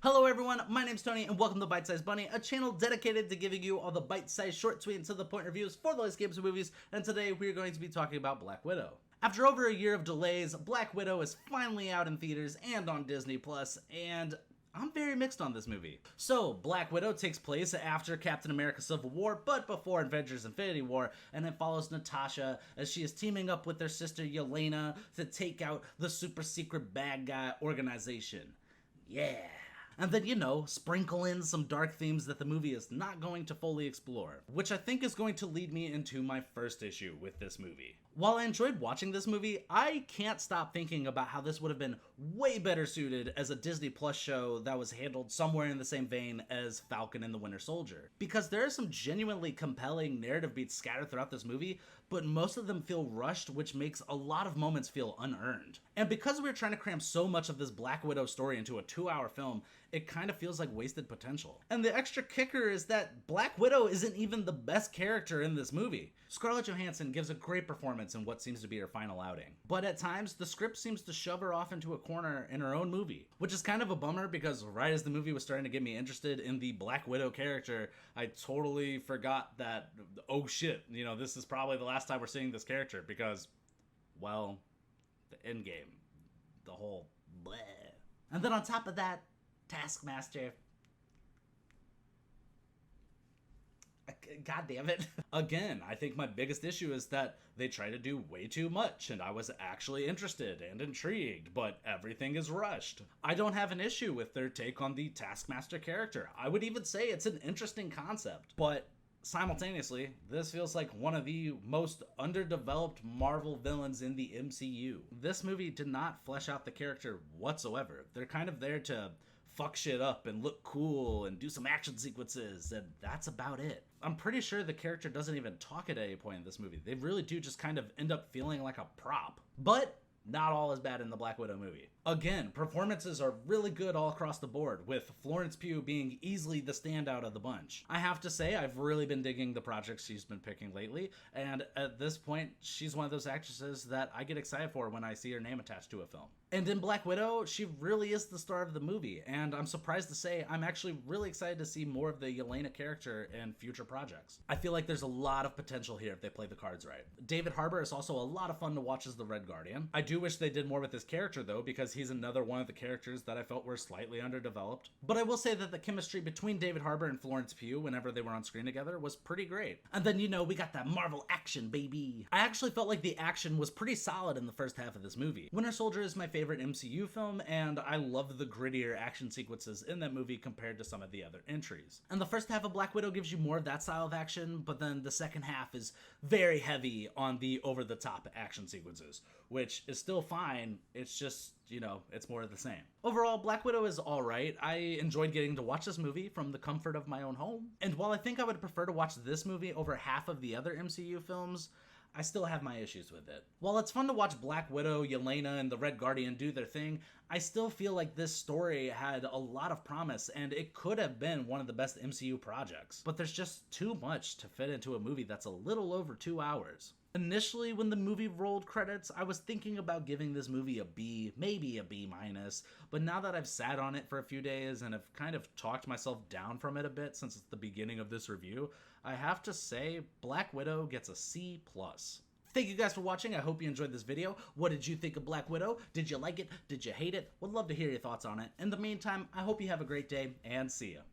Hello everyone, my name's Tony and welcome to Bite Size Bunny, a channel dedicated to giving you all the bite-sized, short, sweet, and to the point reviews for the latest games and movies, and today we're going to be talking about Black Widow. After over a year of delays, Black Widow is finally out in theaters and on Disney+, and I'm very mixed on this movie. So, Black Widow takes place after Captain America Civil War, but before Avengers Infinity War, and it follows Natasha as she is teaming up with their sister Yelena to take out the super secret bad guy organization. Yeah. And then, sprinkle in some dark themes that the movie is not going to fully explore, which I think is going to lead me into my first issue with this movie. While I enjoyed watching this movie, I can't stop thinking about how this would have been way better suited as a Disney Plus show that was handled somewhere in the same vein as Falcon and the Winter Soldier. Because there are some genuinely compelling narrative beats scattered throughout this movie, but most of them feel rushed, which makes a lot of moments feel unearned. And because we're trying to cram so much of this Black Widow story into a 2-hour film, it kind of feels like wasted potential. And the extra kicker is that Black Widow isn't even the best character in this movie. Scarlett Johansson gives a great performance in what seems to be her final outing. But at times, the script seems to shove her off into a corner in her own movie, which is kind of a bummer because right as the movie was starting to get me interested in the Black Widow character, I totally forgot that, oh shit, this is probably the last time we're seeing this character because, well, the end game, the whole bleh. And then on top of that, Taskmaster. God damn it. Again, I think my biggest issue is that they try to do way too much, and I was actually interested and intrigued, but everything is rushed. I don't have an issue with their take on the Taskmaster character. I would even say it's an interesting concept, but simultaneously, this feels like one of the most underdeveloped Marvel villains in the MCU. This movie did not flesh out the character whatsoever. They're kind of there to fuck shit up and look cool and do some action sequences, and that's about it. I'm pretty sure the character doesn't even talk at any point in this movie. They really do just kind of end up feeling like a prop. But not all is bad in the Black Widow movie. Again, performances are really good all across the board, with Florence Pugh being easily the standout of the bunch. I have to say, I've really been digging the projects she's been picking lately, and at this point, she's one of those actresses that I get excited for when I see her name attached to a film. And in Black Widow, she really is the star of the movie, and I'm surprised to say I'm actually really excited to see more of the Yelena character in future projects. I feel like there's a lot of potential here if they play the cards right. David Harbour is also a lot of fun to watch as the Red Guardian. I do wish they did more with this character though, because he's another one of the characters that I felt were slightly underdeveloped. But I will say that the chemistry between David Harbour and Florence Pugh whenever they were on screen together was pretty great. And then, we got that Marvel action, baby. I actually felt like the action was pretty solid in the first half of this movie. Winter Soldier is my favorite MCU film, and I love the grittier action sequences in that movie compared to some of the other entries. And the first half of Black Widow gives you more of that style of action, but then the second half is very heavy on the over-the-top action sequences, which is still fine. It's just, it's more of the same. Overall, Black Widow is alright. I enjoyed getting to watch this movie from the comfort of my own home. And while I think I would prefer to watch this movie over half of the other MCU films, I still have my issues with it. While it's fun to watch Black Widow, Yelena, and the Red Guardian do their thing, I still feel like this story had a lot of promise, and it could have been one of the best MCU projects. But there's just too much to fit into a movie that's a little over 2 hours. Initially, when the movie rolled credits, I was thinking about giving this movie a B, maybe a B-, but now that I've sat on it for a few days and have kind of talked myself down from it a bit since it's the beginning of this review, I have to say Black Widow gets a C+. Thank you guys for watching. I hope you enjoyed this video. What did you think of Black Widow? Did you like it? Did you hate it? Would love to hear your thoughts on it. In the meantime, I hope you have a great day, and see ya.